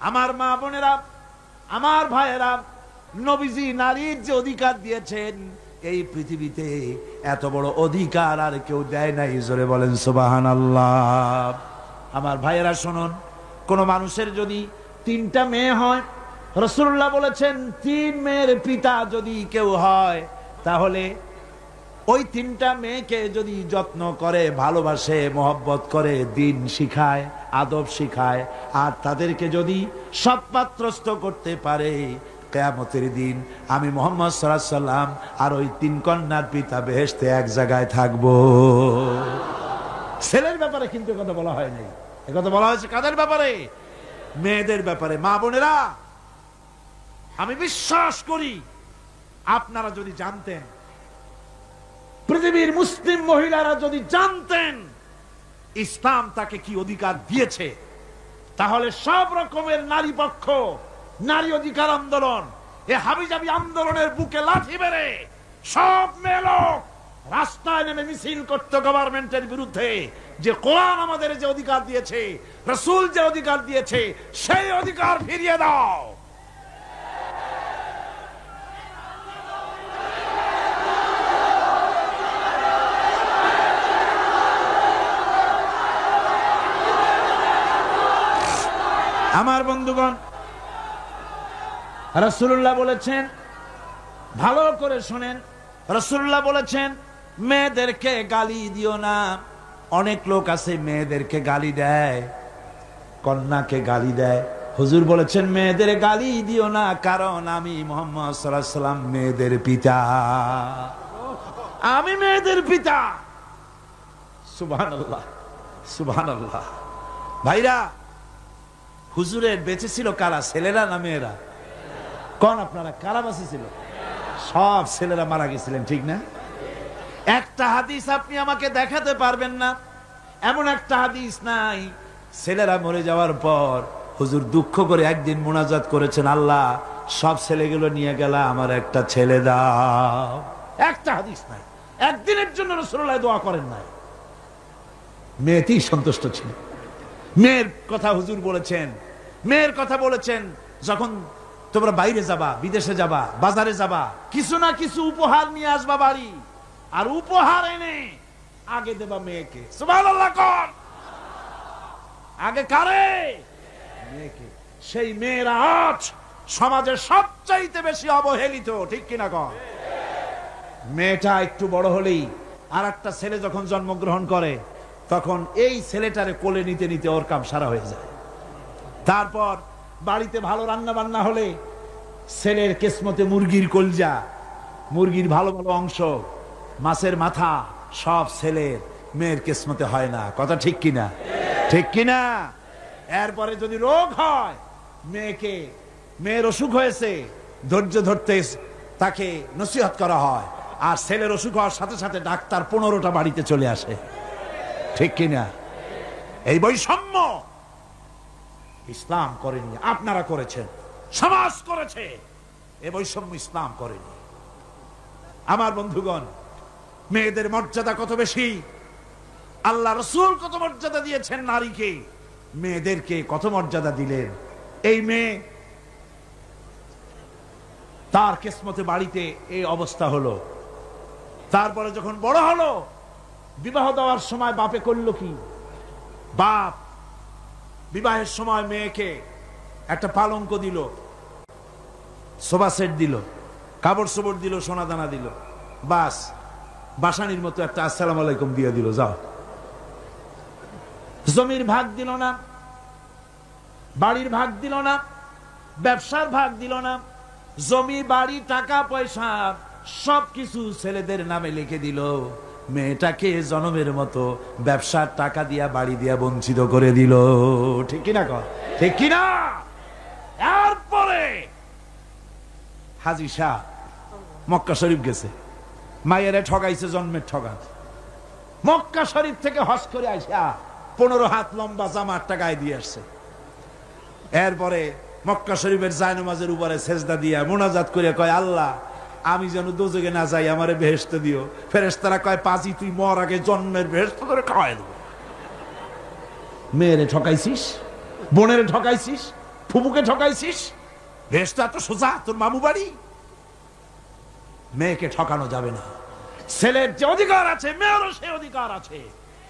আমার মা বোনেরা, আমার ভাইয়েরা, নবীজি নারীর যে অধিকার দিয়েছেন, এই পৃথিবীতে এত বড় অধিকার আর কেউ দেয় নাই। জোরে বলেন সুবহানাল্লাহ। আমার ভাইয়েরা শুনুন, কোন মানুষের যদি 3টা মেয়ে হয়, রাসূলুল্লাহ বলেছেন 3 মেয়ের পিতা যদি কেউ হয়, তাহলে ওই 3টা মেয়েকে যদি যত্ন করে, ভালোবাসে, মহব্বত করে, দিন শিখায়, আদব শিখায়, আর তাদেরকে যদি সৎপাত্রস্থ করতে পারে, কিয়ামতের দিন আমি মুহাম্মদ সাল্লাল্লাহু আলাইহি সাল্লাম আর ওই 3 কন্যার পিতা বেহেশতে এক জায়গায় থাকবো। ছেলের ব্যাপারে কিন্তু কথা বলা হয় নাই, কথা বলা হয়েছে কাদের ব্যাপারে? মেয়েদের ব্যাপারে। মা বোনেরা, আমি বিশ্বাস করি আপনারা যদি জানতেন, পৃথিবীর মুসলিম মহিলারা যদি জানতেন ইসলাম তাকে কি অধিকার দিয়েছে, তাহলে সব রকমের নারী পক্ষ, নারী অধিকার আন্দোলন, এই হাবিজাবি আন্দোলনের বুকে লাঠি মেরে সব মেয়ে লোক রাস্তায় নেমে মিছিল করতে গভর্নমেন্টের বিরুদ্ধে, যে কোরআন আমাদের যে অধিকার দিয়েছে, রাসূল যে অধিকার দিয়েছে, সেই অধিকার ফিরিয়ে দাও। আমার বন্ধুগণ, রাসূলুল্লাহ বলেছেন, ভালো করে শুনেন, রাসূলুল্লাহ বলেছেন মেয়েদেরকে গালি দিও না। অনেক লোক আছে মেয়েদেরকে গালি দেয়, কন্যাকে গালি দেয়। হুজুর বলেছেন মেয়েদের গালি দিও না, কারণ আমি মুহাম্মদ সাল্লাল্লাহু আলাইহি সাল্লাম মেয়েদের পিতা, আমি মেয়েদের পিতা। সুবহানাল্লাহ, সুবহানাল্লাহ। ভাইরা, হুজুরের বেঁচে ছিল কারা, ছেলেরা না মেয়েরা? কোন আপনারা কারা বেঁচে ছিল? সব ছেলেরা মারা গেছিলেন, ঠিক না? একটা হাদিস আপনি আমাকে দেখাতে পারবেন না, এমন একটা হাদিস নাই ছেলেরা মরে যাওয়ার পর হুজুর দুঃখ করে একদিন মুনাজাত করেছেন, আল্লাহ সব ছেলেগুলো নিয়ে গেলা, আমার একটা ছেলে দাও। একটা হাদিস নাই, একদিনের জন্য রাসূলুল্লাহ দোয়া করেন নাই। মেয়েতেই সন্তুষ্ট ছিল। মেয়ের কথা হুজুর বলেছেন, মেয়ের কথা বলেছেন, যখন তোমরা বাইরে যাবা, বিদেশে যাবা, বাজারে যাবা, কিছু না কিছু উপহার নিয়ে আসবা বাড়ি, আর উপহার এনে আগে দেবা মেয়েকে। সুবহানাল্লাহ কোন? আগে কারে? মেয়েকে। সেই মেয়েরা আজ সমাজের সবচাইতে বেশি অবহেলিত, ঠিক কিনা কোন? মেয়েটা একটু বড় হলেই আর একটা ছেলে যখন জন্মগ্রহণ করে, তখন এই ছেলেটারে কোলে নিতে নিতে ওর কাম সারা হয়ে যায়। তারপর বাড়িতে ভালো রান্না বান্না হলে ছেলের কিসমতে মুরগির কলজা, মুরগির ভালো ভালো অংশ, মাছের মাথা, সব ছেলের, মেয়ের কিসমতে হয় না। কথা ঠিক কিনা? ঠিক কিনা? এরপরে যদি রোগ হয়, মেয়ের অসুখ হয়েছে, ধৈর্য ধরতে তাকে নসিহত করা হয়, আর ছেলের অসুখ হওয়ার সাথে সাথে ডাক্তার 15টা বাড়িতে চলে আসে, ঠিক কিনা? এই বৈষম্য ইসলাম করেনি, আপনারা করেছেন, সমাজ করেছে। এই বৈষম্য ইসলাম করেনি। আমার বন্ধুগণ, মেয়েদের মর্যাদা কত বেশি, আল্লাহ রাসূল কত মর্যাদা দিয়েছেন নারীকে, মেয়েদেরকে কত মর্যাদা দিলেন। এই মেয়ে, তার কিসমতে বাড়িতে এই অবস্থা হলো। তারপরে যখন বড় হলো, বিবাহ দেওয়ার সময় বাপে করল কি? বাপ বিবাহের সময় মেয়েকে একটা পালঙ্ক দিল, সোফা সেট দিল, কাপড় চোপড় দিল, সোনা দানা দিল, বাস বাসানির মতো একটা আসসালামু আলাইকুম দিয়ে দিল, যাও। জমির ভাগ দিল না, বাড়ির ভাগ দিল না, ব্যবসার ভাগ দিল না, জমি বাড়ি টাকা পয়সা সবকিছু ছেলেদের নামে লিখে দিল। মেয়েটাকে জনমের মতো ব্যবসার টাকা দিয়া, বাড়ি দিয়া বঞ্চিত করে দিল, ঠিক কিনা? ঠিক কিনা? এরপরে হাজী শাহ মক্কা শরীফ গেছে, মায়েরে ঠগাইছে, জন্মের ঠগান। মক্কা শরীফ থেকে হজ করে আইসা 15 হাত লম্বা জামা একটা গায়ে দিয়ে আসছে। এরপরে মক্কা শরীফের জায়নামাজের উপরে সেজদা দিয়া মুনাজাত করে কয়, আল্লাহ আমি যেন দোজখে না যাই, আমারে বেহেশত দিও। ফেরেশতারা কয়, পাজি তুই মর আগে জন্মের বেহেশত করে খাওয়াই দেব। মেয়েরে ঠকাইছিস, বোনেরে ঠকাইছিস, ফুপুকে ঠকাইছিস, বেশটা তো সোজা, তোর মামু বাড়ি। মেয়েকে ঠকানো যাবে না। ছেলের যে অধিকার আছে মেয়েরও সে অধিকার আছে।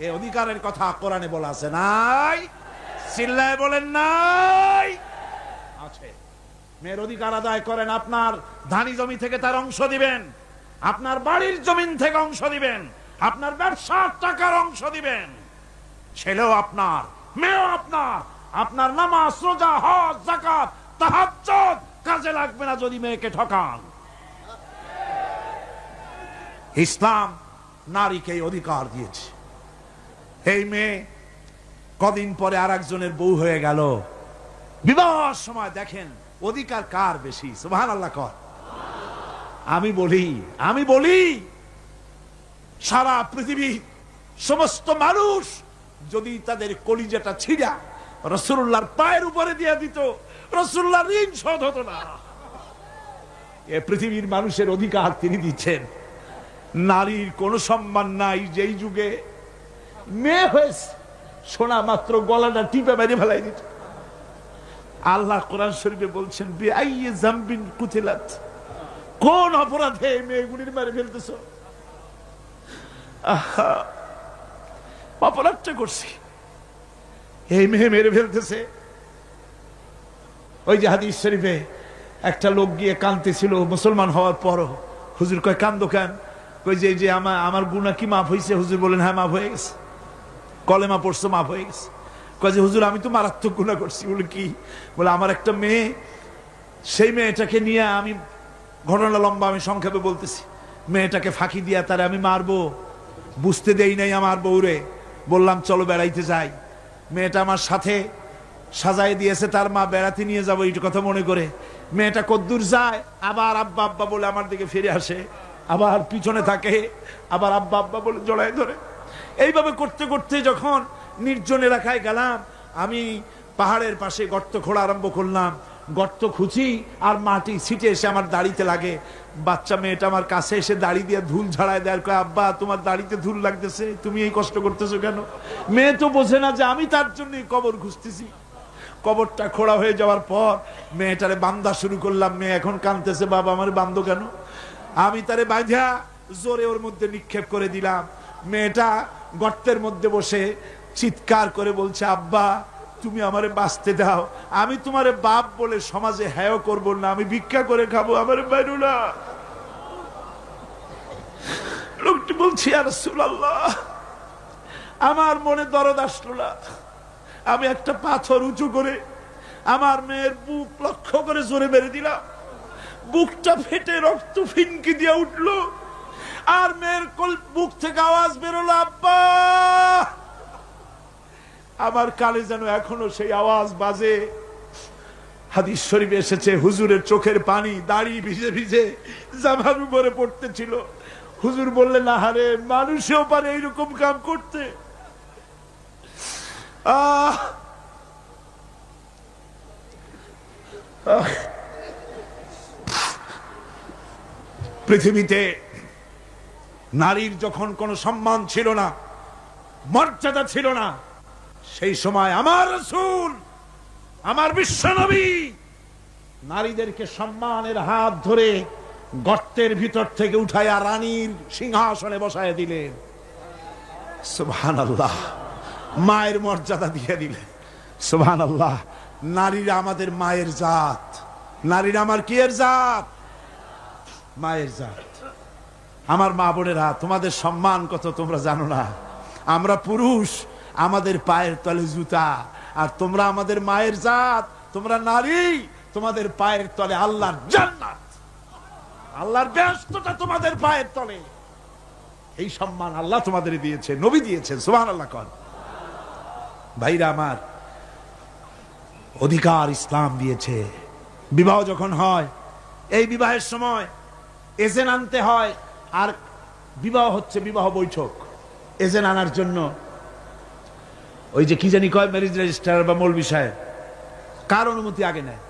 এই অধিকারের কথা কোরআনে বলা আছে নাই? চিল্লায় বলেন নাই? আছে। মেয়ের অধিকার আদায় করেন। আপনার ধানি জমি থেকে তার অংশ দিবেন, আপনার বাড়ির জমিন থেকে অংশ দিবেন, আপনার ব্যবসার টাকার অংশ দিবেন। ছেলেও আপনার, মেয়েও আপনার। আপনার নামাজ, রোজা, হজ, যাকাত, তাহাজ্জুদ কাজে লাগবে না যদি মেয়েকে ঠকান। ইসলাম নারীকে এই অধিকার দিয়েছে। এই মেয়ে কদিন পরে আর একজনের বউ হয়ে গেল। বিবাহের সময় দেখেন অধিকার কার বেশি? সুবহানাল্লাহ কর। আমি বলি সারা পৃথিবীর সমস্ত মানুষ যদি তাদের কলিজাটা ছিঁড়া রাসূলুল্লাহর পায়ের উপরে দিয়ে দিত, রাসূলুল্লাহর ঋণ শোধ হতো না। এ পৃথিবীর মানুষের অধিকার তিনি দিচ্ছেন। নারীর কোনো সম্মান নাই। যেই যুগে মেয়ে হয়েছে শোনা মাত্র গলাটা টিপে মেরে ফেলাই দিত। আল্লাহ কোরআন শরীফে বলছেন, বিআইয়ি যামবিন কুতিলাত, কোন অপরাধে মেয়েগুলির মেরে ফেলতেছ? অপরাধটা করছি, এই মেয়ে মেরে ফেলতেছে। ওই যে হাদিস শরীফে একটা লোক গিয়ে কাঁদতেছিল মুসলমান হওয়ার পরও। হুজুর কয় কান্দো কেন? কই যে আমার গুনাহ কি মাফ হয়েছে? হুজুর বলেন হ্যাঁ মাফ হয়ে গেছে। কলেমা পড়ছো, মাফ হয়ে গেছে। কয় যে হুজুর আমি তো মারাত্মক গুনাহ করছি। বলে কি? বলে আমার একটা মেয়ে, সেই মেয়েটাকে নিয়ে আমি, ঘটনা লম্বা, আমি সংক্ষেপে বলতেছি, মেয়েটাকে ফাঁকি দিয়া তারে আমি মারবো, বুঝতে দেই নাই আমার বউরে। বললাম চলো বেড়াইতে যাই। মেয়েটা আমার সাথে সাজাই দিয়েছে, তার মা বেড়াতে নিয়ে যাবো এই কথা মনে করে। মেয়েটা কদ্দূর যায়, আবার আব্বা আব্বা বলে আমার দিকে ফিরে আসে, আবার পিছনে থাকে, আবার আব্বা আব্বা বলে জড়ায় ধরে। এইভাবে করতে করতে যখন নির্জন এলাকায় গেলাম, আমি পাহাড়ের পাশে গর্ত খোঁড়া আরম্ভ করলাম। গর্ত খুঁজি আর মাটি ছিটে এসে আমার দাড়িতে লাগে। বাচ্চা মেয়েটা আমার কাছে এসে দাড়ি দিয়ে ধুল ঝাড়ায় দেয়। কয় আব্বা তোমার দাড়িতে ধুল লাগতেছে, তুমি এই কষ্ট করতেছো কেন? মেয়ে তো বোঝে না যে আমি তার জন্য কবর খুঁজতেছি। কবরটা খোঁড়া হয়ে যাওয়ার পর মেয়েটারে বান্ধা শুরু করলাম। মেয়ে এখন কাঁদতেছে, বাবা আমার বান্ধো কেন? আমি তারে বাঁধা জোরে ওর মধ্যে নিক্ষেপ করে দিলাম। মেয়েটা গর্তের মধ্যে বসে চিৎকার করে বলছে, আব্বা তুমি আমারে বাঁচতে দাও, আমি তোমারে বাপ বলে সমাজে হেয় করব না, আমি ভিক্ষা করে খাবো, আমারে বাইরো না। লোকটি বলছি, ইয়া রাসূলুল্লাহ, আমার মনে দরদ আসলো না। আমি একটা পাথর উঁচু করে আমার মেয়ের বুক লক্ষ্য করে জোরে মেরে দিলাম। বুকটা ফেটে রক্ত ফিনকি দিয়ে উঠলো, আর মেয়ের বুক থেকে আওয়াজ বেরোলো, আব্বা। আমার কানে যেন এখনো সেই আওয়াজ বাজে। হাদিস শরীফে এসেছে, হুজুরের চোখের পানি দাড়ি ভিজে ভিজে জামার উপরে পড়তেছিল। হুজুর বললেন, আহারে, মানুষেও পারে এইরকম কাম করতে। পৃথিবীতে নারীর যখন কোনো সম্মান ছিল না, মর্যাদা ছিল না, সেই সময় আমার রাসূল, আমার বিশ্বনবী নারীদেরকে সম্মানের হাত ধরে গর্তের ভিতর থেকে উঠাইয়া রানীর সিংহাসনে বসায় দিলেন। সুবহানাল্লাহ, মায়ের মর্যাদা দিয়ে দিলেন। সুবহানাল্লাহ। নারীরা আমাদের মায়ের জাত। নারীরা আমার কি এর জাত? মায়ের জাত। আমার মা বোনেরা, তোমাদের সম্মান কত তোমরা জানো না। আমরা পুরুষ, আমাদের পায়ের তলে জুতা, আর তোমরা আমাদের মায়ের জাত। তোমরা নারী, তোমাদের পায়ের তলে আল্লাহর জান্নাত, আল্লাহর বেহেশতটা তোমাদের পায়ের তলে। এই সম্মান আল্লাহ তোমাদের দিয়েছে, নবী দিয়েছেন। সুবহানাল্লাহ কর। ভাইরা আমার, অধিকার ইসলাম দিয়েছে। বিবাহ যখন হয়, এই বিবাহের সময় এজেন্ট আনতে হয়। আর বিবাহ হচ্ছে বিবাহ বৈঠক। এজেন্ট আনার জন্য ওই যে কি জানি কয়, ম্যারেজ রেজিস্ট্রার বা মৌলবি সাহেব, কার অনুমতি আগে নেয়?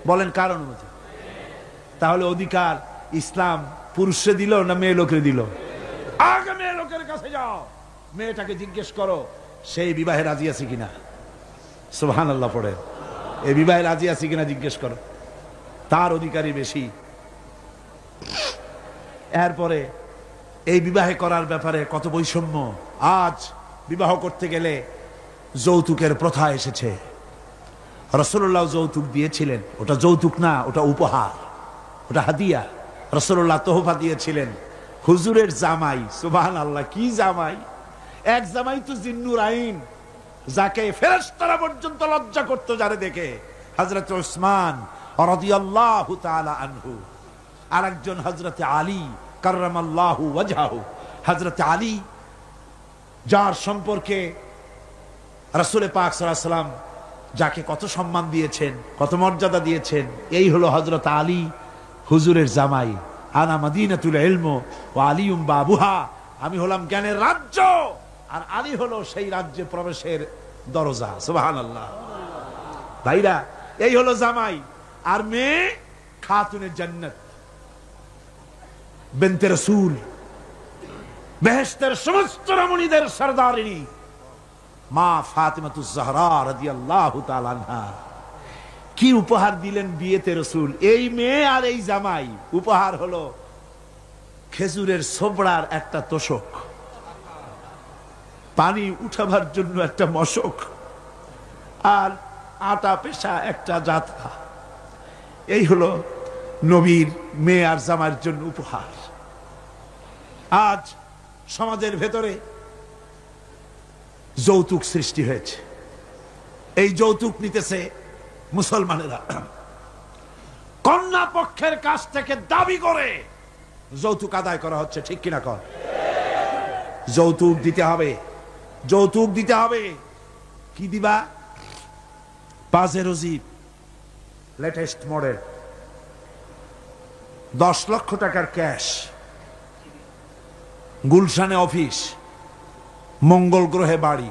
বলেন কার অনুমতি? তাহলে অধিকার ইসলাম পুরুষে দিল না মেয়ে লোকের দিল? আগে মেয়ে লোকের কাছে যাও, মেয়েটাকে জিজ্ঞেস করো সেই বিবাহে রাজি আছে কিনা। সুবহানাল্লাহ পড়ে। এই বিবাহে রাজি আছি কিনা জিজ্ঞেস করো, তার অধিকারী বেশি। এরপরে এই বিবাহে করার ব্যাপারে কত বৈষম্য। আজ বিবাহ করতে গেলে যৌতুকের প্রথা এসেছে। রাসূলুল্লাহ যৌতুক দিয়েছিলেন, ওটা যৌতুক না, ওটা উপহার, ওটা হাদিয়া। রাসূলুল্লাহ তোহফা দিয়েছিলেন হুজুরের জামাই। সুবহানাল্লাহ, কি জামাই! এক জামাই তো জিন্নুর আইন, যাকে ফেরেশতারা পর্যন্ত লজ্জা করতো যারে দেখে, হযরত উসমান রাদিয়াল্লাহু তাআলা আনহু। আরেকজন হযরত আলী কাররামাল্লাহু ওয়াজহাহু। হযরত আলী, যার সম্পর্কে রাসূল পাক সাল্লাল্লাহু আলাইহি ওয়াসাল্লাম যাকে কত সম্মান দিয়েছেন, কত মর্যাদা দিয়েছেন, এই হলো হযরত আলী হুজুরের জামাই। আনা মাদিনাতুল ইলম ওয়া আলিয়ুম বাবুহা, আমি হলাম জ্ঞানের রাজ্য, আর আলী হলো সেই রাজ্যে প্রবেশের দরজা। সুবহানাল্লাহ। ভাইরা, এই হলো জামাই। আর মেয়ে খাতুনে জান্নাত, বিনতে রাসূল, বেহেশতের সমস্ত রমণীদের সরদারিনী মা ফাতিমাতুজ জাহরা রাদিয়াল্লাহু তাআলা আনহা। কি উপহার দিলেন বিয়েতে রাসূল! এই মেয়ে আর এই জামাই। উপহার হলো খেজুরের ছোবড়ার একটা তোশক, পানি উঠাবার জন্য একটা মশক, আর আটা পেশা একটা জাতা। এই হলো নবীর মেয়ে আর জামাইয়ের জন্য উপহার। আজ সমাজের ভেতরে যৌতুক সৃষ্টি হয়েছে। এই যৌতুক নিতেছে মুসলমানেরা। কন্যা পক্ষের কাছ থেকে দাবি করে যৌতুক আদায় করা হচ্ছে, ঠিক কিনা কর? যৌতুক দিতে হবে, যৌতুক দিতে হবে। কি দিবা? পাজেরো জিপ, লেটেস্ট মডেল, 10 লক্ষ টাকার ক্যাশ, গুলশানে অফিস, মঙ্গল গ্রহে বাড়ি।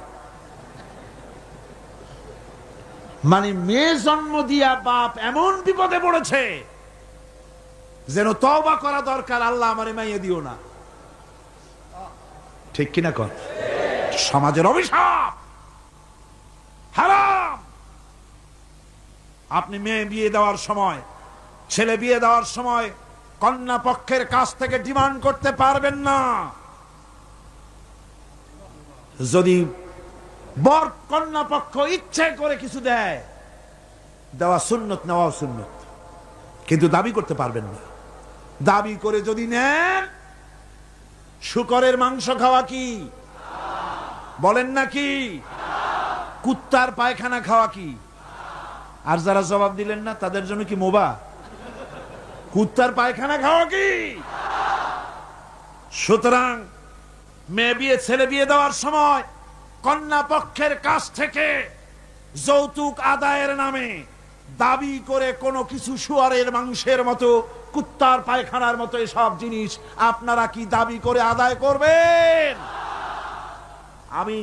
মানে মেয়ে জন্ম দিয়া বাপ এমন বিপদে পড়েছে যেন তওবা করা দরকার, আল্লাহ আমারে মাইয়ে দিও না। ঠিক কিনা কর? সমাজের অভিশাপ, হারাম। আপনি মেয়ে বিয়ে দেওয়ার সময়, ছেলে বিয়ে দেওয়ার সময় কন্যা পক্ষের কাছ থেকে ডিমান্ড করতে পারবেন না। যদি বর কন্যা পক্ষ ইচ্ছে করে কিছু দেয়, দেওয়া সুন্নত, নেওয়া সুন্নত, কিন্তু দাবি করতে পারবেন না। দাবি করে যদি নেন, শুকরের মাংস খাওয়া কি বলেন নাকি? কুত্তার পায়খানা খাওয়া কি? আর যারা জবাব দিলেন না তাদের জন্য কি মোবা? কুত্তার পায়খানা খাওয়া কি? সুতরাং মেয়ে বিয়ে, ছেলে বিয়ে দেওয়ার সময় কন্যা পক্ষের কাছ থেকে যৌতুক আদায়ের নামে দাবি করে কোনো কিছু শুয়ারের মাংসের মতো, কুত্তার পায়খানার মতো এসব জিনিস আপনারা কি দাবি করে আদায় করবেন? আমি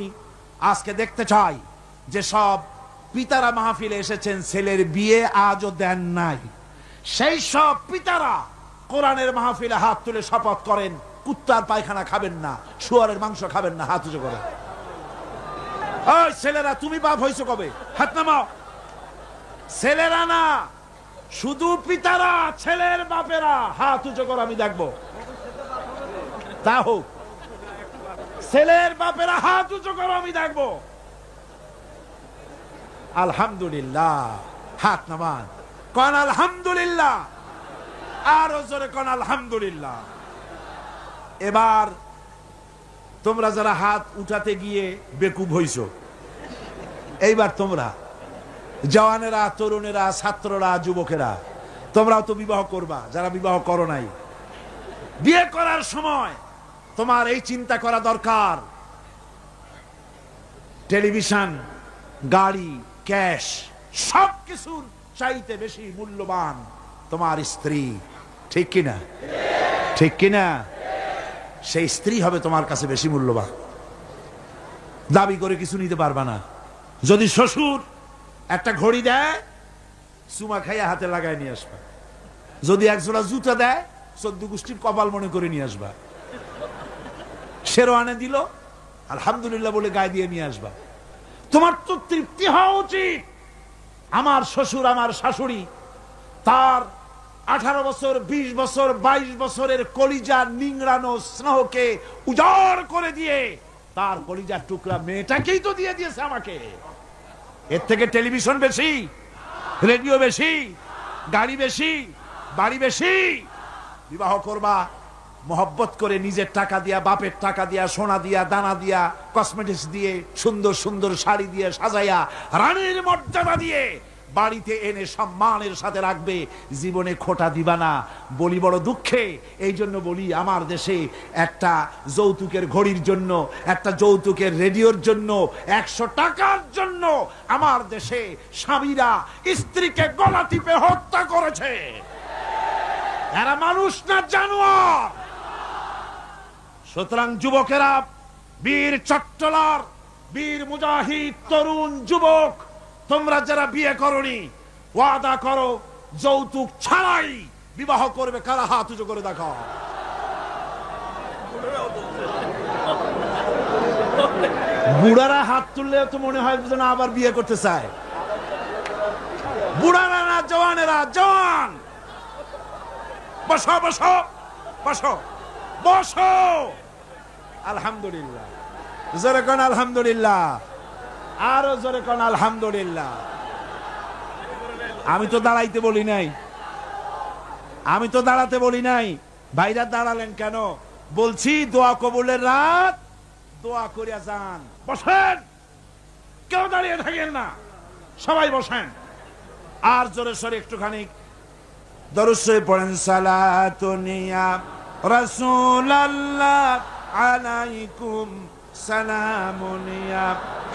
আজকে দেখতে চাই যে সব পিতারা মাহফিলে এসেছেন, ছেলের বিয়ে আজও দেন নাই, সেই সব পিতারা কোরআনের মাহফিলে হাত তুলে শপথ করেন কুত্তার পায়খানা খাবেন না, শুয়ারের মাংস খাবেন না। হাত উঁচু করেন। ওই ছেলেরা, তুমি বাপ হইছো কবে? হাত নামাও। ছেলেরা না, শুধু পিতারা, ছেলের বাপেরা হাত উঁচু করো, আমি দেখবো। তা হোক, ছেলের বাপেরা হাত উঁচু করো, আমি দেখবো। আলহামদুলিল্লাহ, হাত নামান, কন আলহামদুলিল্লাহ, আরো জোরে কন আলহামদুলিল্লাহ। এবার তোমরা যারা হাত উঠাতে গিয়ে বেকুব হইছ, এইবার তোমরা জওয়ানেরা, তরুণেরা, ছাত্ররা, যুবকেরা, তোমরাও তো বিবাহ করবা। যারা বিবাহ করো নাই, বিয়ে করার সময় তোমার এই চিন্তা করা দরকার, টেলিভিশন, গাড়ি, ক্যাশ, সবকিছুর চাইতে বেশি মূল্যবান তোমার স্ত্রী। ঠিক কিনা? ঠিক কিনা? সেই স্ত্রী হবে তোমার কাছে বেশি মূল্যবান। দাবি করে কিছু নিতে পারবা না। যদি শ্বশুর একটা ঘড়ি দেয়, চুমা খাইয়া হাতে লাগায় নিয়ে আসবা। যদি এক জোড়া জুতা দেয়, 14 গোষ্ঠীর কপাল মনে করে নিয়ে আসবা। শেরওয়ানে দিল, আলহামদুলিল্লাহ বলে গায়ে দিয়ে নিয়ে আসবা। তোমার তো তৃপ্তি হওয়া উচিত। আমার শ্বশুর আমার শাশুড়ি তার 18 বছর 20 বছর 22 বছরের কলিজার নিংড়ানো স্নেহকে উজাড় করে দিয়ে তার কলিজার টুকরা মেয়েটাকেই তো দিয়ে দিয়েছে আমাকে। এর থেকে টেলিভিশন বেশি, রেডিও বেশি, গাড়ি বেশি, বাড়ি বেশি? বিবাহ করবা মহব্বত করে, নিজের টাকা দিয়া, বাপের টাকা দিয়া, সোনা দিয়া, দানা দিয়া, কসমেটিক্স দিয়ে, সুন্দর সুন্দর শাড়ি দিয়ে সাজাইয়া, রানীর মর্যাদা দিয়ে বাড়িতে এনে সম্মানের সাথে রাখবে, জীবনে খোটা দিবা না। বলি বড় দুঃখে, এই জন্য বলি আমার দেশে একটা যৌতুকের ঘড়ির জন্য, একটা যৌতুকের রেডিওর জন্য, 100 টাকার জন্য আমার দেশে স্বামীরা স্ত্রীকে গলা টিপে হত্যা করেছে। এরা মানুষ না জানোয়ার। সুতরাং যুবকেরা, বীর চট্টলার, বীর মুজাহিদ, তরুণ যুবক, তোমরা যারা বিয়ে করনি, ওয়াদা করো যৌতুক ছাড়াই বিবাহ করবে। কারা হাত উঁচু করে দেখাও। বুড়ারা হাত তুললে তো মনে হয় যেন আবার বিয়ে করতে চায়। বুড়ারা না, জওয়ানেরা। জওয়ান বসো বসো বসো বসো। আলহামদুলিল্লাহ, জোরে কোন আলহামদুলিল্লাহ, আরো জোরে কোন আলহামদুলিল্লাহ। আমি তো দাঁড়াইতে বলি নাই, আমি তো দাঁড়াতে বলি নাই। ভাইরা দাঁড়ালেন কেন? বলছি দোয়া কবুলের রাত, দোয়া করিয়া যান। বসেন, কেউ দাঁড়িয়ে থাকেন না, সবাই বসেন। আর জোরে সরে একটুখানি দরুদ শরীফ পড়েন। সালাতুন ইয়া রাসূলুল্লাহ আলাইকুম, সালামুন ইয়া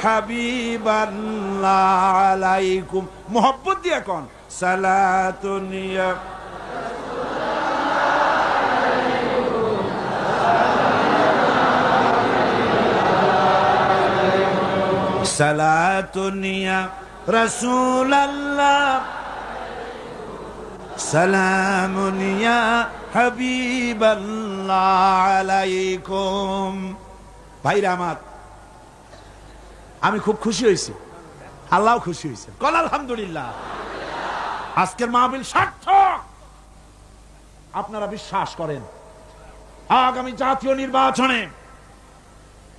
হাবিবাল্লাহ আলাইকুম। মোহব্বত দিয়ে কোন সালাতুন ইয়া সালাতুন ইয়া রাসূলুল্লাহ, সালামুন ইয়া হাবিবাল্লাহ আলাইকুম। ভাইরা আমার, আমি খুব খুশি হয়েছি, আল্লাহ খুশি হয়েছে। কল আলহামদুলিল্লাহ। আজকের মাহফিল সার্থক। আপনারা বিশ্বাস করেন আগামী জাতীয় নির্বাচনে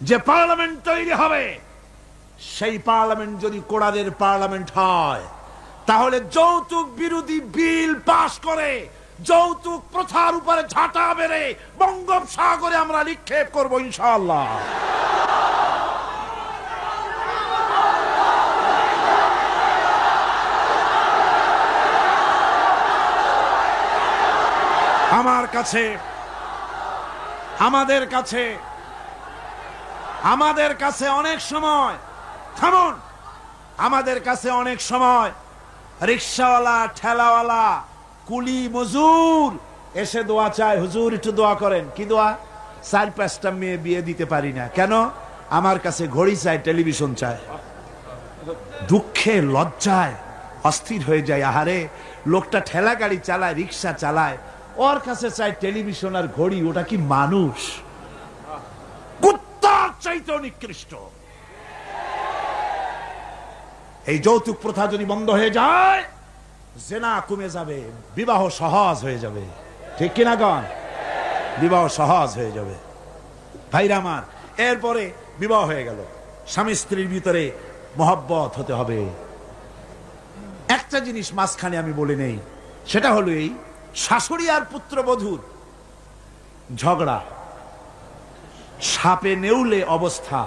যে পার্লামেন্ট তৈরি হবে, সেই পার্লামেন্ট যদি কোরআনের পার্লামেন্ট হয়, তাহলে যৌতুক বিরোধী বিল পাশ করে যৌতুক প্রথার উপরে ঝাঁটা বেড়ে বঙ্গোপসাগরে আমরা নিক্ষেপ করবো ইনশাআল্লাহ। আমার কাছে, আমাদের কাছে অনেক সময়, থামুন, আমাদের কাছে অনেক সময় রিকশাওয়ালা, ঠেলাওয়ালা, কুলি, মজুর এসে দোয়া চায়, হুজুর একটু দোয়া করেন। কি দোয়া? 4-5টা মেয়ে বিয়ে দিতে পারি না। কেন? আমার কাছে ঘড়ি চাই, টেলিভিশন চাই। দুঃখে লজ্জায় অস্থির হয়ে যায়। আহারে, লোকটা ঠেলা গাড়ি চালায়, রিক্সা চালায়, ওর কাছে চাই টেলিভিশন আর ঘড়ি। ওটা কি মানুষ? কুত্তার চাইতে নিকৃষ্ট। এই যৌতুক প্রথা যদি বন্ধ হয়ে যায়, জেনা কমে যাবে, বিবাহ সহজ হয়ে যাবে। ঠিক কিনা গণ? বিবাহ সহজ হয়ে যাবে। ভাইরা আমার, এরপরে বিবাহ হয়ে গেল, স্বামী স্ত্রীর ভিতরে মহব্বত হতে হবে। একটা জিনিস মাঝখানে আমি বলে নেই, সেটা হলো এই শাশুড়ি আর পুত্রবধূর ঝগড়া, সাপে নেউলে অবস্থা,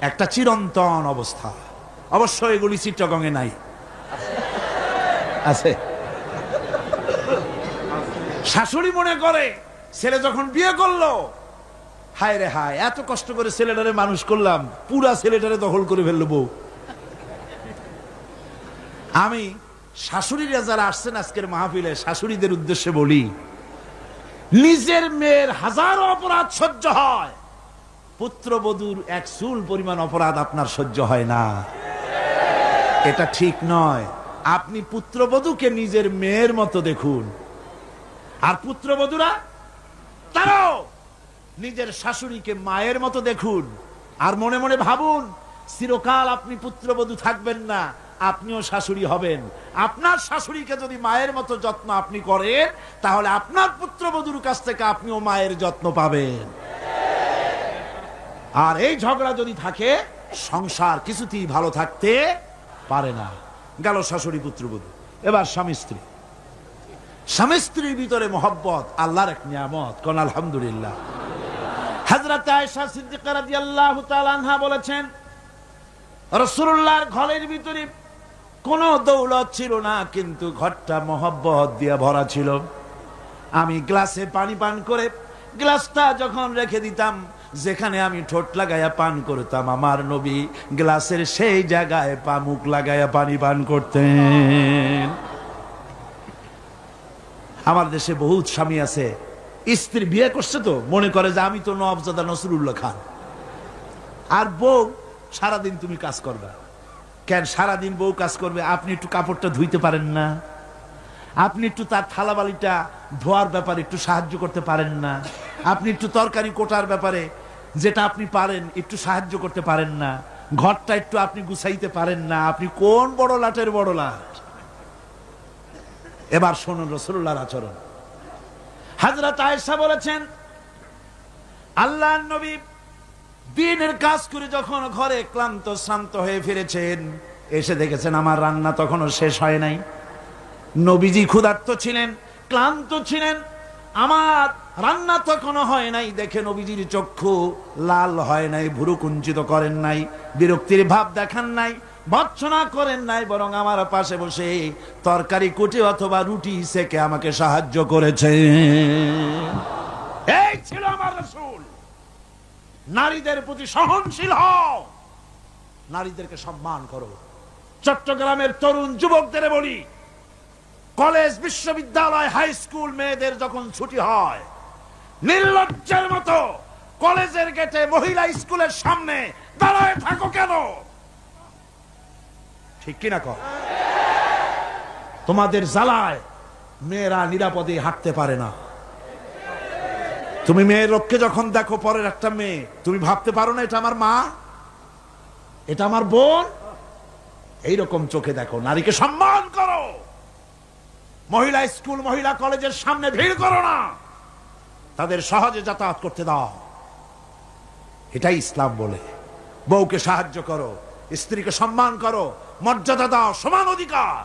একটা চিরন্তন অবস্থা। অবশ্য এগুলি চিত্তগঙ্গে নাই, আছে। শাশুড়ি মনে করে ছেলে যখন বিয়ে করলো, হায় রে হায়, এত কষ্ট করে ছেলেটারে মানুষ করলাম, পুরা ছেলেটারে দখল করে ফেললো বউ। আমি শাশুড়িরা যারা আসছেন আজকের মাহফিলে, শাশুড়িদের উদ্দেশ্যে বলি, নিজের মেয়ের হাজারো অপরাধ সহ্য হয়, পুত্রবধূর এক চুল পরিমাণ অপরাধ আপনার সহ্য হয় না। এটা ঠিক নয়। আপনি পুত্রবধূকে নিজের মেয়ের মতো দেখুন, আর পুত্রবধূরা তারাও নিজের শাশুড়িকে মায়ের মতো দেখুন। আর মনে মনে ভাবুন, চিরকাল আপনি পুত্রবধূ থাকবেন না, আপনিও শাশুড়ি হবেন। আপনার শাশুড়িকে যদি মায়ের মতো যত্ন আপনি করেন, তাহলে আপনার পুত্রবধূর কাছ থেকে আপনিও মায়ের যত্ন পাবেন। আর এই ঝগড়া যদি থাকে, সংসার কিছুতেই ভালো থাকতে পারে না। গেল শাশুড়ি পুত্রবধূ। এবার স্বামী স্ত্রী। স্বামী স্ত্রীর ভিতরে মহব্বত আল্লাহর এক নিয়ামত, কোন আলহামদুলিল্লাহ। হযরত আয়েশা সিদ্দিকা রাদিয়াল্লাহু তাআলা আনহা বলেছেন, রাসূলুল্লাহর ঘরের ভিতরে কোনো দৌলত ছিল না, কিন্তু ঘরটা মহব্বত দিয়ে ভরা ছিল। আমি গ্লাসে পানি পান করে গ্লাসটা যখন রেখে দিতাম, যেখানে আমি ঠোঁট লাগাইয়া পান করতাম, আমার নবী গ্লাসের সেই জায়গায় পা মুখ লাগাইয়া পানি পান করতেন। আমার দেশে বহুত স্বামী আছে, স্ত্রী বিয়ে করছে তো মনে করে যে আমি তো নওয়াবজাদা নসরুল্লাহ খান, আর বউ সারাদিন তুমি কাজ করবে। কেন সারাদিন বউ কাজ করবে? আপনি একটু কাপড়টা ধুইতে পারেন না? আপনি একটু তার থালাবালিটা ধোয়ার ব্যাপারে একটু সাহায্য করতে পারেন না? আপনি একটু তরকারি কোটার ব্যাপারে যেটা আপনি পারেন একটু সাহায্য করতে পারেন না? ঘরটা একটু আপনি গুছাইতে পারেন না? আপনি কোন বড় লাটের বড় লাট? এবার শুনুন রাসূলুল্লাহর আচরণ। হযরত আয়েশা বলেছেন, আল্লাহর নবী দিনের কাজ করে যখন ঘরে ক্লান্ত শ্রান্ত হয়ে ফিরেছেন, এসে দেখেছেন আমার রান্না তখনও শেষ হয় নাই। নবীজি ক্ষুধার্ত ছিলেন, ক্লান্ত ছিলেন, আমার রান্না তখনো হয় নাই দেখে নবীজির চক্ষু লাল হয় নাই, ভুরু কুঞ্চিত করেন নাই, বিরক্তির ভাব দেখান নাই, ভর্ৎসনা করেন নাই, বরং আমার পাশে বসে তরকারি কুটে অথবা রুটি সেকে আমাকে সাহায্য করেছে। এই ছিল আমার রাসূল। নারীদের প্রতি সহনশীল হও, নারীদেরকে সম্মান করো। চট্টগ্রামের তরুণ যুবকদের বলি, কলেজ বিশ্ববিদ্যালয় হাই স্কুল মেয়েদের যখন ছুটি হয়, নির্লজ্জের মতো কলেজের গেটে মহিলা স্কুলের সামনে দাঁড়ায় থাকো কেন? ঠিক কিনা কর? তোমাদের জ্বালায় মেয়েরা নিরাপদে হাঁটতে পারে না। তুমি মেয়ের লোককে যখন দেখো, পরের একটা মেয়ে, তুমি ভাবতে পারো না এটা আমার মা, এটা আমার বোন? এইরকম চোখে দেখো। নারীকে সম্মান করো। মহিলা স্কুল মহিলা কলেজের সামনে ভিড় করো না, তাদের সহজে যাতায়াত করতে দাও। এটাই ইসলাম বলে। বউকে সাহায্য করো, স্ত্রীকে সম্মান করো, মর্যাদা দাও, সমান অধিকার।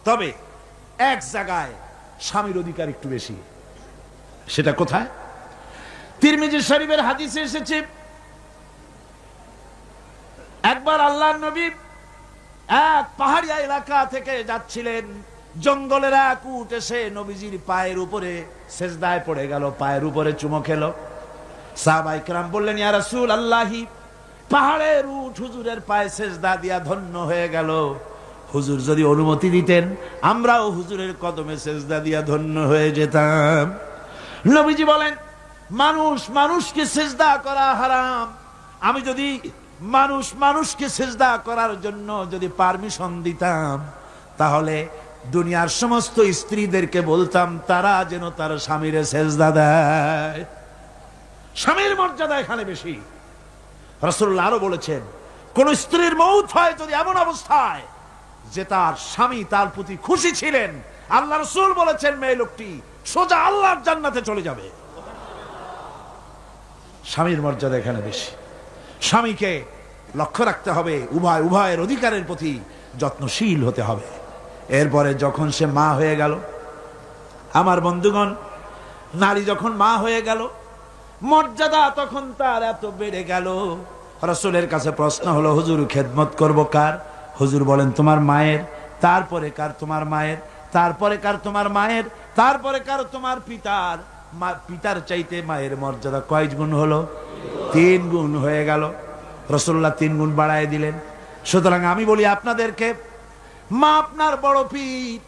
তবে এক জায়গায় স্বামীর অধিকার একটু বেশি। সেটা কোথায়? তিরমিজি শরীফের হাদিসে এসেছে, একবার আল্লাহর নবী এক পাহাড়িয়া এলাকা থেকে যাচ্ছিলেন, জঙ্গলের এক উট এসে নবীজির পায়ের উপরে সেজদায় পড়ে গেল, পায়ের উপরে চুমো খেলো। সাহাবায়ে কেরাম বললেন, ইয়া রাসূলুল্লাহি, পাহাড়ের উট হুজুরের পায়ে সেজদা দিয়া ধন্য হয়ে গেল। হুজুর যদি অনুমতি দিতেন, আমরাও হুজুরের কদমে সেজদা দিয়া ধন্য হয়ে যেতাম। নবীজি বলেন, মানুষ মানুষকে সেজদা করা হারাম। আমি যদি মানুষকে সেজদা করার জন্য যদি পারমিশন দিতাম, তাহলে দুনিয়ার সমস্ত স্ত্রীদেরকে বলতাম তারা যেন তার স্বামীরে সেজদা দেয়। স্বামীর মর্যাদা এখানে বেশি। রাসূলুল্লাহ আরো বলেছেন, কোন স্ত্রীর মউত হয় যদি এমন অবস্থায় যে তার স্বামী তার প্রতি খুশি ছিলেন, আল্লাহ রাসূল বলেছেন মেয়ে লোকটি সোজা আল্লাহর জান্নাতে চলে যাবে। স্বামীর মর্যাদা এখানে বেশি। স্বামীকে লক্ষ্য রাখতে হবে, উভয়ের অধিকারের প্রতি যত্নশীল হতে হবে। এরপরে যখন সে মা হয়ে গেল, আমার বন্ধুগণ, নারী যখন মা হয়ে গেল, মর্যাদা তখন তার এত বেড়ে গেল। রাসূলের কাছে প্রশ্ন হলো, হুজুর খেদমত করব কার? হুজুর বলেন, তোমার মায়ের। তারপরে কার? তোমার মায়ের। তারপরে কার? তোমার মায়ের। তারপরে কার? তোমার পিতার। পিতার চাইতে মায়ের মর্যাদা কয় গুণ হলো? 3 গুণ হয়ে গেল। রাসূলুল্লাহ 3 গুণ বাড়ায় দিলেন। সুতরাং আমি বলি আপনাদেরকে, মা আপনার বড় পীর,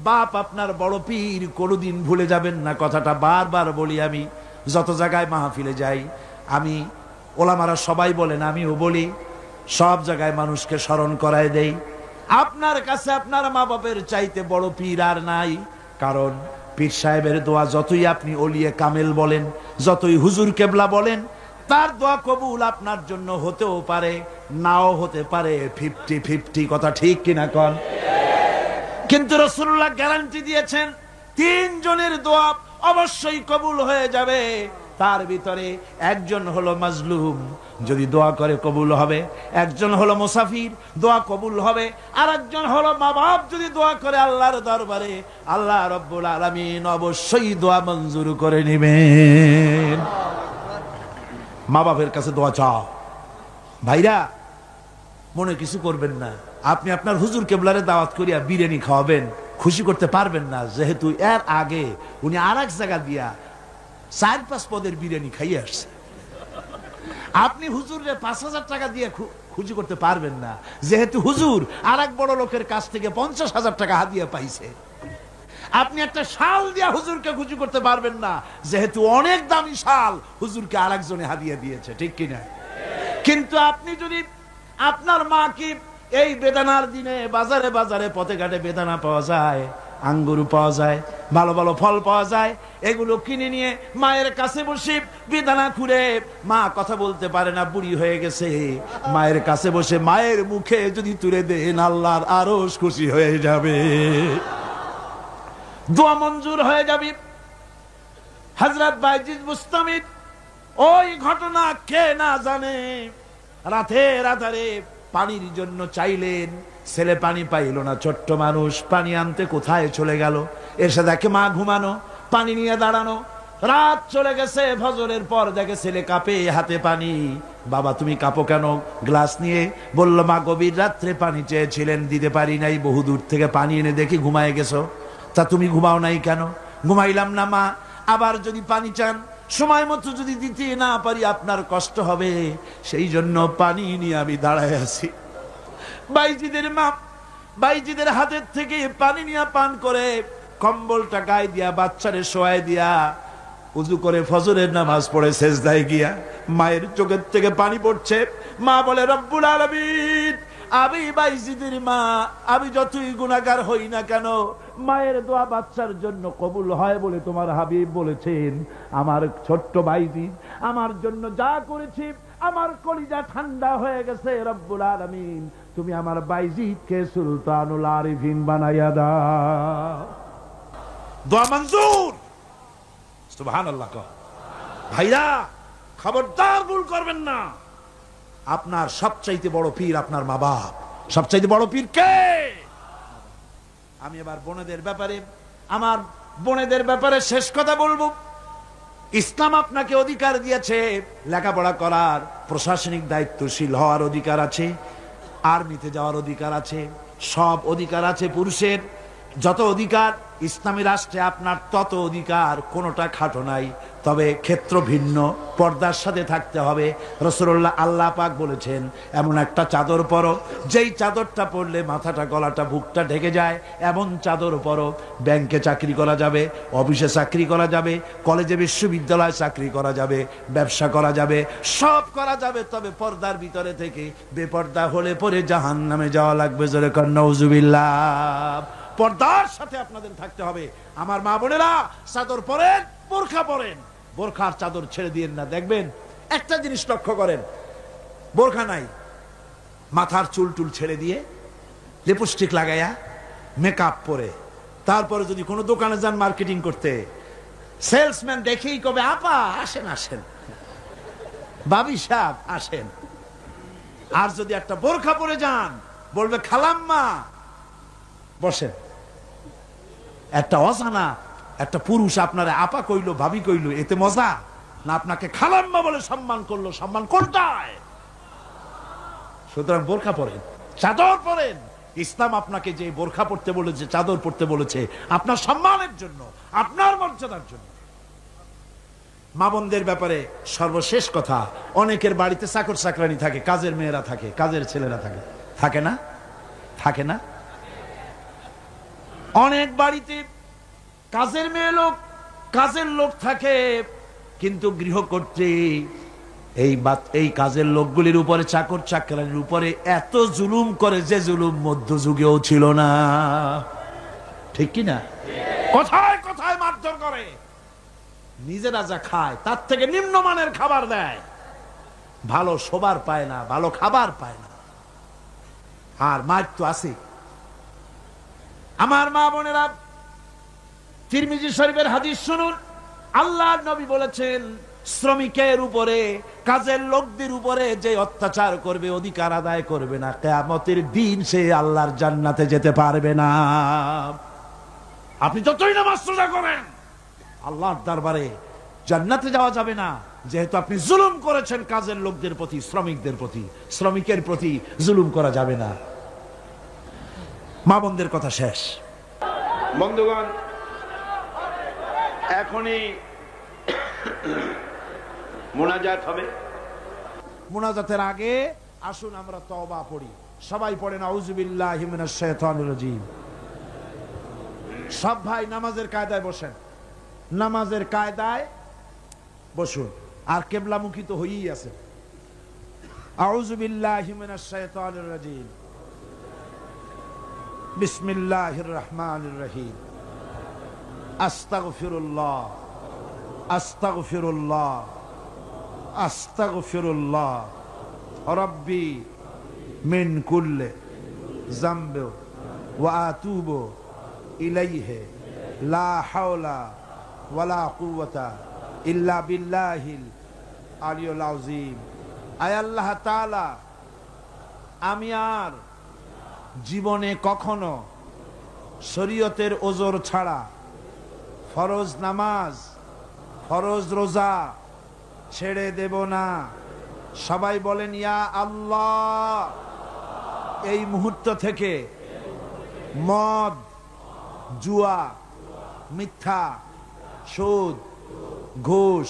বাপ আপনার বড় পীর, কোনোদিন ভুলে যাবেন না। কথাটা বারবার বলি আমি, যত জায়গায় মাহফিলে যাই। আমি, ওলামারা সবাই বলেন, আমিও বলি, সব জায়গায় মানুষকে স্মরণ করায় দেই, আপনার কাছে আপনার মা বাপের চাইতে বড় পীর আর নাই। কারণ পীর সাহেবের দোয়া যতই আপনি ওলিয়ে কামেল বলেন, যতই হুজুর কেবলা বলেন, তার দোয়া কবুল আপনার জন্য হতেও পারে, নাও হতে পারে, 50-50 কথা ঠিক কিনা কন? কিন্তু রাসূলুল্লাহ গ্যারান্টি দিয়েছেন 3 জনের দোয়া অবশ্যই কবুল হয়ে যাবে। তার ভিতরে একজন হলো মাজলুম, যদি দোয়া করে কবুল হবে। একজন হলো মুসাফির, দোয়া কবুল হবে। আর একজন হলো মা বাপ, যদি দোয়া করে আল্লাহর দরবারে আল্লাহ রাব্বুল আলামিন অবশ্যই দোয়া মঞ্জুর করে নেবেন। মা বাপের কাছে দোয়া চাও। ভাইরা মনে কিছু করবেন না, আপনি আপনার হুজুর কেবলারে দাওয়াত করিয়া বিরিয়ানি খাওয়াবেন, খুশি করতে পারবেন না, যেহেতু এর আগে উনি আর এক জায়গা দিয়া 4-5 পদের বিরিয়ানি খাইয়ে আসছে। আপনি হুজুরে 5,000 টাকা দিয়ে খুশি করতে পারবেন না, যেহেতু হুজুর আর এক বড় লোকের কাছ থেকে 50,000 টাকা হাদিয়া পাইছে। আপনি একটা শাল দিয়া হুজুরকে খুশি করতে পারবেন না, যেহেতু অনেক দামি শাল হুজুরকে আর একজনে হাদিয়া দিয়েছে, ঠিক কিনা? কিন্তু আপনি যদি আপনার মা কি এই বেদানার দিনে বাজারে বাজারে পথে ঘাটে বেদানা পাওয়া যায়, আঙ্গুর পাওয়া যায়, ভালো ভালো ফল পাওয়া যায়, এগুলো কিনে নিয়ে মায়ের কাছে বসে বেদানা খুঁড়ে, মা কথা বলতে পারে না, বুড়ি হয়ে গেছে, মায়ের কাছে বসে মায়ের মুখে যদি তুলে দেন, আল্লাহর আরশ খুশি হয়ে যাবে, দোয়া মঞ্জুর হয়ে যাবে। হযরত বাইজিদ বুস্তামি ওই ঘটনা কে না জানে, রাতের আধারে পানির জন্য চাইলেন, ছেলে পানি পাইল না, ছোট্ট মানুষ পানি আনতে কোথায় চলে গেল, এসে দেখে মা ঘুমানো, পানি নিয়ে দাঁড়ানো। রাত চলে গেছে, ফজরের পর দেখে ছেলে কাঁপে, হাতে পানি। বাবা তুমি কাঁপো কেন? গ্লাস নিয়ে বলল, মা গভীর রাত্রে পানি চেয়েছিলেন, দিতে পারি নাই, বহু দূর থেকে পানি এনে দেখি ঘুমায় গেছো। তা তুমি ঘুমাও নাই কেন? ঘুমাইলাম না মা, আবার যদি পানি চান সময় মতো যদি দিতে না পারি আপনার কষ্ট হবে, সেই জন্য পানি নিয়ে আমি দাঁড়ায় আছি। বাইজিদের মা বাইজিদের হাতের থেকে পানি নিয়ে পান করে, কম্বলটা গায়ে দিয়া বাচ্চারে শোয়াই দিয়া উযু করে ফজরের নামাজ পড়ে সেজদায় গিয়া মায়ের চোখের থেকে পানি পড়ছে। মা বলে, রব্বুল আলামিন, আমি বাইজিদের মা, আমি যতই গুনাহগার হই না কেন, মায়ের দোয়া বাচ্চার জন্য কবুল হয় বলে তোমার হাবিব বলেছেন। আমার ছোট্ট বাইজিদ আমার জন্য যা করেছি, আমার কলিজা ঠান্ডা হয়ে গেছে। রব্বুল আলামিন, তুমি আমার বাইজিদকে সুলতানুল আরিফিন বানাইয়া দাও। দোয়া মঞ্জুর, সুবহানাল্লাহ। ভাইরা খবরদার ভুল করবেন না, আপনার সবচাইতে বড় পীর আপনার মা বাপ। সবচাইতে বড় পীর কে? আমি এবার বোনেদের ব্যাপারে, আমার বোনেদের ব্যাপারে শেষ কথা বলবো। ইসলাম আপনাকে অধিকার দিয়েছে লেখাপড়া করার, প্রশাসনিক দায়িত্বশীল হওয়ার অধিকার আছে, আর্মিতে যাওয়ার অধিকার আছে, সব অধিকার আছে পুরুষের। যত অধিকার ইসলামী রাষ্ট্রে আপনার তত অধিকার, কোনোটা খাটো নাই। তবে ক্ষেত্র ভিন্ন, পর্দার সাথে থাকতে হবে। রাসূলুল্লাহ আল্লাহ পাক বলেছেন, এমন একটা চাদর পরো, যেই চাদরটা পরলে মাথাটা, গলাটা, বুকটা ঢেকে যায়, এমন চাদর পরো। ব্যাংকে চাকরি করা যাবে, অফিসে চাকরি করা যাবে, কলেজে বিশ্ববিদ্যালয়ে চাকরি করা যাবে, ব্যবসা করা যাবে, সব করা যাবে, তবে পর্দার ভিতরে থেকে। বেপর্দা হলে পরে জাহান্নামে যাওয়া লাগবে। জোরে কর নাউজুবিল্লাহ। পর্দার সাথে আপনাদের থাকতে হবে। আমার মা বোনেরা, চাদর পরেন, বোরখা পরেন, বোরখার চাদর ছেড়ে দিয়েন না। দেখবেন একটা জিনিস লক্ষ্য করেন, বোরখা নাই, মাথার চুল টুল ছেড়ে দিয়ে, লিপস্টিক লাগাইয়া, মেকআপ পরে, তারপরে যদি কোনো দোকানে যান মার্কেটিং করতে, সেলসম্যান দেখেই কবে, আপা আসেন আসেন, বাবি সাহেব আসেন। আর যদি একটা বোরখা পরে যান, বলবে খালাম্মা বসেন। একটা অজানা একটা পুরুষ আপনারা আপা কইলো, ভাবি কইলো, এতে মজা না আপনাকে খালাম্মা বলে সম্মান করলো? সম্মান কোনটায়? সুতরাং বোরখা পরেন, চাদর পরেন। ইসলাম আপনাকে যে বোরখা পড়তে বলেছে, চাদর পড়তে বলেছে, আপনার সম্মানের জন্য, আপনার মর্যাদার জন্য। মা বোনদের ব্যাপারে সর্বশেষ কথা, অনেকের বাড়িতে চাকর চাকরানি থাকে, কাজের মেয়েরা থাকে, কাজের ছেলেরা থাকে, থাকে না? থাকে না? অনেক বাড়িতে কাজের মেয়ে লোক, কাজের লোক থাকে, কিন্তু গৃহকর্ত্রী এই কাজের লোকগুলির উপরে, চাকর চাকরানির উপরে এত জুলুম করে, যে জুলুম মধ্যযুগেও ছিল না। ঠিক কি না? কোথায় কোথায় মারধর করে, নিজেরা যা খায় তার থেকে নিম্নমানের খাবার দেয়। ভালো শোবার পায় না, ভালো খাবার পায় না, আর মার তো আছে। আমার মা বোনেরা, তিরমিজি শরীফের হাদিস শুনুন। আল্লাহর নবী বলেছেন, শ্রমিকের উপরে, কাজের লোকদের উপরে যে অত্যাচার করবে, অধিকার আদায় করবে না, কিয়ামতের দিন সে আল্লাহর জান্নাতে যেতে পারবে না। আপনি যতই নামাজ রোজা করেন, আল্লাহর দরবারে জান্নাতে যাওয়া যাবে না, যেহেতু আপনি জুলুম করেছেন কাজের লোকদের প্রতি, শ্রমিকদের প্রতি। শ্রমিকের প্রতি জুলুম করা যাবে না। মা বোনদের কথা শেষ। বন্ধুগণ, এখনই মোনাজাত হবে। মোনাজাতের আগে আসুন আমরা তওবা পড়ি। সবাই পড়েন আউযু বিল্লাহি মিনাশ শাইতানির রাজিম। সব ভাই নামাজের কায়দায় বসেন, নামাজের কায়দায় বসুন, আর কিবলামুখী তো হয়েই আছে। আউযু বিল্লাহি মিনাশ শাইতানির রাজিম। বিসমিল্লাহির রহমানির রহিম। আস্তাগফিরুল্লাহ, আস্তাগফিরুল্লাহ, আস্তাগফিরুল্লাহ রাব্বি মিন কুল্লি যামবি ওয়া আতুবু ইলাইহি লা হাওলা ওয়ালা কুওয়াতা ইল্লা বিল্লাহিল আলিয়্যিল আযীম। আয় আল্লাহ তাআলা, আমি আর জীবনে কখনো শরীয়তের ওজর ছাড়া ফরজ নামাজ, ফরজ রোজা ছেড়ে দেব না। সবাই বলেন ইয়া আল্লাহ। এই মুহূর্ত থেকে মদ, জুয়া, মিথ্যা, সুদ, ঘুষ,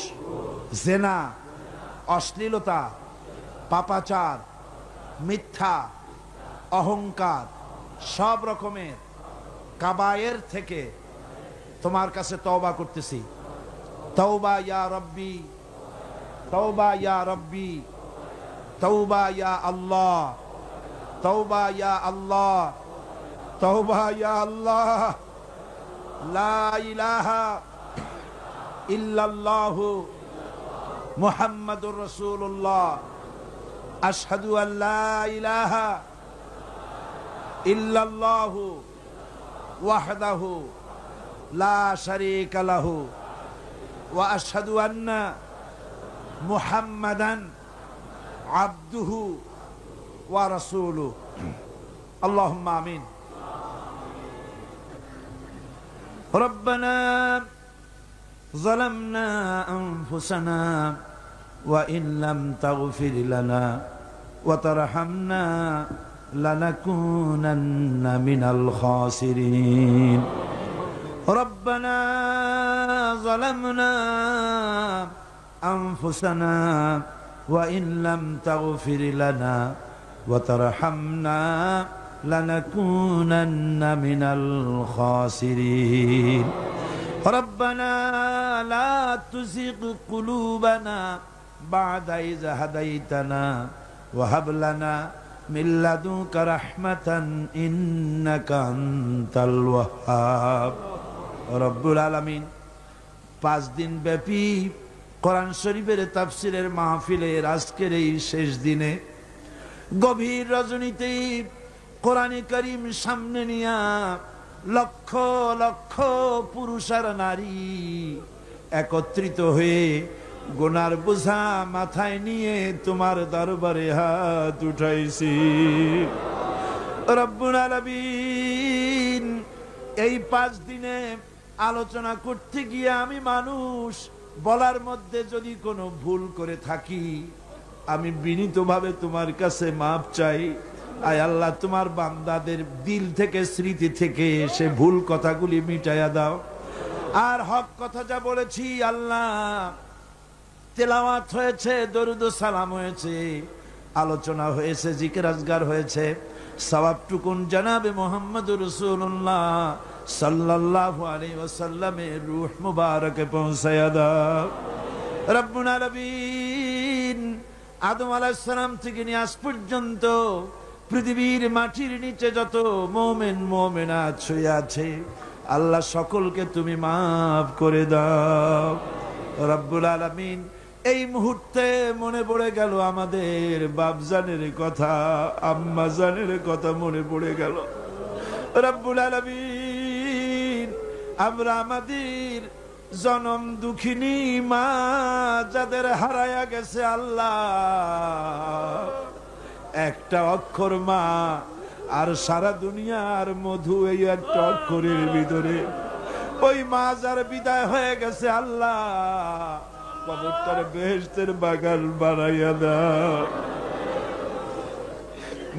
জেনা, অশ্লীলতা, পাপাচার, মিথ্যা, অহংকার, সব রকমের কাবায়ের থেকে তোমার কাছে তওবা করতেছি। তওবা ইয়া রব্বি, তওবা ইয়া রব্বি, তওবা ইয়া আল্লাহ, তওবা ইয়া আল্লাহ, তওবা ইয়া আল্লাহ। লা ইলাহা ইল্লাল্লাহু মুহাম্মাদুর রাসূলুল্লাহ। আশহাদু আল লা ইলাহা ইল্লাল্লাহু ওয়াহদাহু লা শারীকা লাহু ওয়া আশহাদু আন্না মুহাম্মাদান আবদুহু ওয়া রাসূলুহু। আল্লাহুম্মা আমিন। রব্বানা যালামনা আনফুসানা ওয়া ইন লাম তাগফির লানা ওয়া তারহামনা লানাকুনান্না মিনাল খাসিরিন। রব্বানা যালামনা আনফুসানা ওয়া ইন লাম তাগফির লানা ওয়া তারহামনা লানাকুনান্না মিনাল খাসিরিন। রব্বানা লা তুযিগ কুলুবানা বা'দা ইয হাদাইতানা ওয়া হাব লানা মিন লাদুনকা রাহমাতান ইন্নাকা আনতাল ওয়াহ্হাব। রব্বুল আলামিন 5 দিন ব্যাপী কোরআন শরীফের তাফসীরের মাহফিলের আজকের এই শেষ দিনে, গভীর রজনীতে কোরআনে কারীম সামনে নিয়া লক্ষ লক্ষ পুরুষ আর নারী একত্রিত হয়ে গুনার বোঝা মাথায় নিয়ে তোমার দরবারে হাত উঠাইছি। রব্বুল আলামিন, এই 5 দিনে আলোচনা করতে গিয়ে আমি মানুষ, বলার মধ্যে যদি কোনো ভুল করে থাকি আমি বিনীতভাবে তোমার কাছে মাপ চাই। আয় আল্লাহ, তোমার বান্দাদের দিল থেকে, স্মৃতি থেকে সে ভুল কথাগুলি মিটাইয়া দাও। আর হক কথা যা বলেছি আল্লাহ, তেলাওয়াত হয়েছে, দরুদ ও সালাম হয়েছে, আলোচনা হয়েছে, জিকির আজগার হয়েছে, সওয়াবটুকুন জনাবে মুহাম্মদুর রাসূলুল্লাহ সাল্লাল্লাহু আলাইহি ওয়াসাল্লামের রূহ মুবারকে পৌঁছায়া দাও। রব্বুল আলামিন, আদম আলাইহিস সালাম থেকে নিয়ে আজ পর্যন্ত পৃথিবীর মাটির নিচে যত মুমিন মুমিনাত শুয়ে আছে আল্লাহ সকলকে তুমি মাফ করে দাও। রব্বুল আলামিন, এই মুহূর্তে মনে পড়ে গেল আমাদের বাপজানের কথা, আম্মা জানের কথা মনে পড়ে গেল। রব্বুল আলামিন, আমরা আমাদের জনম দুঃখিনী মা যাদের হারায়া গেছে আল্লাহ, একটা অক্ষর মা আর সারা দুনিয়ার মধু এই একটা অক্ষরের ভিতরে, ওই মা যার বিদায় হয়ে গেছে আল্লাহ, কবরটার বেহেশতের বাগান বানাইয়া দাও।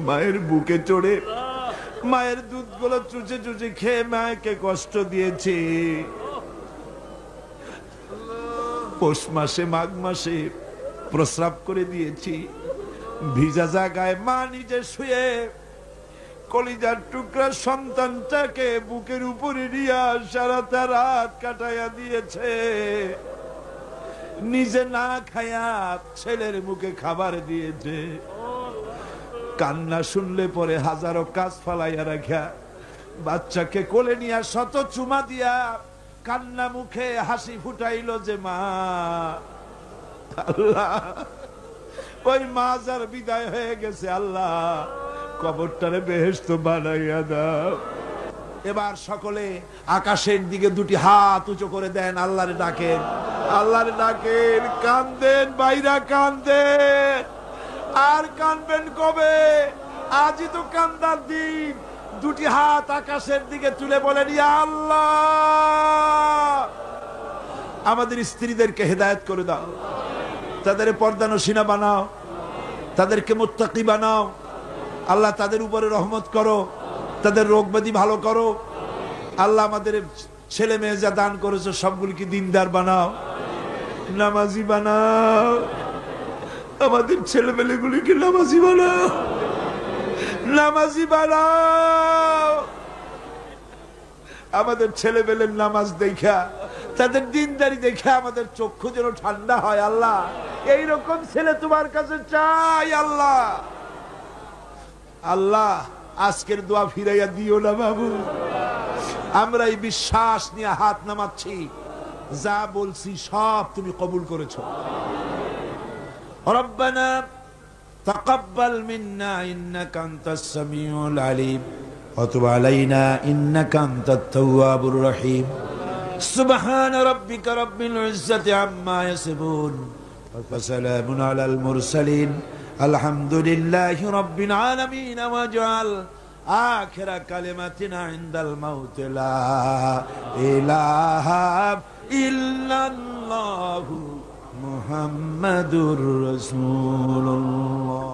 মায়ের বুকে চড়ে মায়ের দুধগুলো চুচে চুচে খেয়ে মাকে কষ্ট দিয়েছি। পৌষ মাসে মাঘ মাসে প্রস্রাব করে দিয়েছি, ভিজা জায়গায় মা নিজে শুয়ে কলিজার টুকরা সন্তানটাকে বুকের উপরে নিয়ে সারাটা রাত কাটাইয়া দিয়েছে। নিজে না খায়া ছেলের মুখে খাবার দিয়েছে। কান্না শুনলে পরে হাজারো কাজ ফালাইয়া রাখা বাচ্চাকে কোলে নিয়ে শত চুমা দিয়া কান্না মুখে হাসি ফুটাইল যে মা। আল্লাহ, ওই মা যার বিদায় হয়ে গেছে আল্লাহ, কবরটারে বেহেশত বানাইয়া দাও। এবার সকলে আকাশের দিকে দুটি হাত উঁচু করে দেন, আল্লাহরে ডাকেন, আল্লাহরে ডাকেন, কান্দেন বাইরা কান্দেন। আর কানবেন কবে? আজই তো কান্দার দিন। দুটি হাত আকাশের দিকে তুলে বলেন, ইয়া আল্লাহ, আমাদের স্ত্রীদেরকে হেদায়েত করে দাও, তাদের পর্দানশীনা বানাও, তাদেরকে মুত্তাকি বানাও। আল্লাহ, তাদের উপরে রহমত করো, তাদের রোগ ব্যাধি ভালো করো। আল্লাহ, আমাদের ছেলে মেয়ে যা দান করেছো সবগুলিকে দিনদার বানাও, নামাজি বানাও। আমাদের ছেলে মেয়েগুলিকে নামাজি বানাও, নামাজি বানাও। আমাদের ছেলে মেয়ের নামাজ দেখা, তাদের দিনদারি দেখে আমাদের চক্ষু যেন ঠান্ডা হয়। আল্লাহ, এইরকম ছেলে তোমার কাছে চাই। আল্লাহ, আল্লাহ, আজকের দোয়া ফিরাইয়া দিও না বাবু। আমরা এই বিশ্বাস নিয়ে হাত নামাচ্ছি, যা বলছি সব তুমি কবুল করেছো। রব্বানা তাকাব্বাল মিন্না ইন্নাকা আনতাস সামিউল আলিম ওয়া তুব আলাইনা ইন্নাকা আনতাত তাওয়াবুর রহিম। সুবহান রাব্বিকা রাব্বিল ইজ্জাতি আম্মা ইয়াসিফুন ওয়া সালামুন আলাল মুরসালিন আলহামদুলিল্লাহি রাব্বিল আলামিন। ওয়াজআল আখিরা কালিমাতিনা ইনদাল মাউত লা ইলাহা ইল্লাল্লাহু মুহাম্মাদুর রাসূলুল্লাহ।